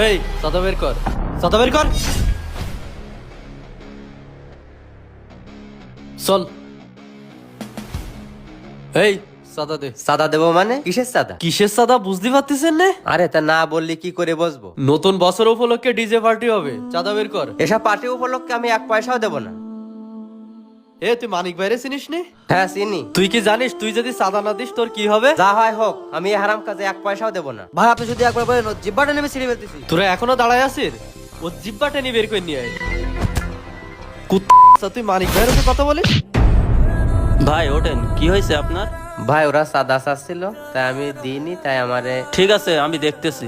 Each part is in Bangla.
এই চাঁদা বের কর, চাঁদা বের কর। চল। এই চাঁদা দে। সাদা দেবো মানে কিসের সাদা? কিসের চাঁদা বুঝতে পারতেছেন না? আরে তা না বললি কি করে বসবো? নতুন বছর উপলক্ষে ডিজে পার্টি হবে, চাঁদা বের কর। এসব পার্টি উপলক্ষে আমি এক পয়সাও দেবো না। এ তুই মানিক বাইরে চিনিস নি? হ্যাঁ চিনি। তুই কি জানিস তুই যদি চাঁদা না দিস তোর কি হবে? যা হয় হোক, আমি এই হারাম কাজে এক পয়সাও দেবো না। ভাই আপনি যদি একবার বলেন জিব্বাটা নেমে ছিঁড়ে ফেলতেছি। তোরা এখনো দাঁড়ায় আছিস? ও জিব্বা টেনে বের করে নিয়ে আয়। কুত্তা, তুই মানিক ভাইয়ের উপর কথা বলিস? ভাই ওঠেন, কি হয়েছে আপনার? ভাই ওরা সাদা চাচ্ছিল, তাই আমি দিইনি, তাই আমারে। ঠিক আছে, আমি দেখতেছি।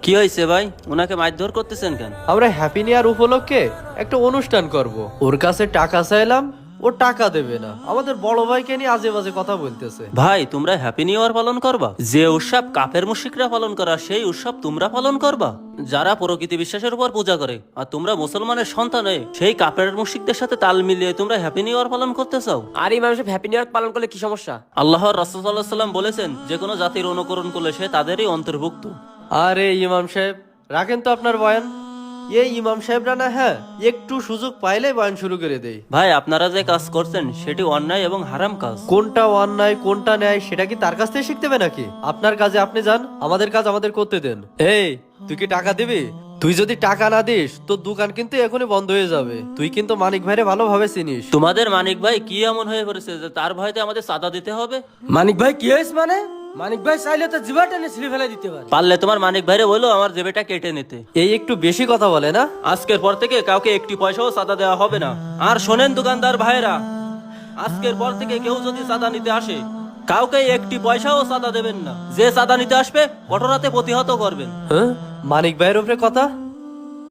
কি হয়েছে ভাই, ওনাকে মারধর করতেছেন কেন? আমরা হ্যাপি নিউ ইয়ার উপলক্ষে একটা অনুষ্ঠান করব। ওর কাছে টাকা চাইলাম, ও টাকা দেবে না। আমাদের বড় ভাইকে নিয়ে আজে বাজে কথা বলতেছে। ভাই তোমরা হ্যাপি নিউ ইয়ার পালন করবা? যে উৎসব কাফের মুশরিকরা পালন করা, সেই উৎসব তোমরা পালন করবা? যারা প্রকৃতি বিশ্বাসের উপর পূজা করে, আর তোমরা মুসলমানের সন্তান হয়ে সেই কাফের মুশরিকদের সাথে তাল মিলিয়ে তোমরা হ্যাপি নিউ ইয়ার পালন করতে চাও? আর এই মানুষ হ্যাপি নিউ ইয়ার পালন করলে কি সমস্যা? আল্লাহর রাসূল সাল্লাল্লাহু আলাইহি ওয়াসাল্লাম বলেছেন, যে কোনো জাতির অনুকরণ করলে সে তাদেরই অন্তর্ভুক্ত। আরে ইমাম সাহেব, রাখেন তো আপনার বয়ান। এই ইমাম সাহেবরা না, হ্যাঁ একটু সুযোগ পাইলে বয়ান শুরু করে দেই। ভাই আপনারা যে কাজ করছেন সেটি অন্যায় এবং হারাম কাজ। কোনটা অন্যায় কোনটা ন্যায় সেটা কি তার কাছ থেকে শিখতে হবে নাকি? আপনার কাজে আপনি যান, আমাদের কাজ আমাদের করতে দেন। এই তুই কি টাকা দিবি? তুই যদি টাকা না দিস তোর দোকান কিন্তু এখনই বন্ধ হয়ে যাবে। তুই কিন্তু মানিক ভাইরে ভালোভাবে চিনিস। তোমাদের মানিক ভাই কি এমন হয়ে পড়েছে যে তার ভয়তে আমাদের চাঁদা দিতে হবে? মানিক ভাই কি হয়েছে মানে? মানিক ভাই চাইলে তো জিব্বাটা নিয়ে ছিঁড়ে ফেলে দিতে পারে। পারলে তোমার মানিক ভাইরে বলো আমার জেবেটা কেটে নিতে। এই একটু বেশি কথা বলে না? আজকের পর থেকে কাউকে একটি পয়সাও চাঁদা দেওয়া হবে না। আর শোনেন দোকানদার ভাইরা, আজকের পর থেকে কেউ যদি চাঁদা নিতে আসে, কাউকে একটি পয়সাও চাঁদা দেবেন না। যে চাঁদা নিতে আসবে কঠোর হাতে প্রতিহত করবেন। হ্যাঁ, মানিক ভাইয়ের উপরে কথা।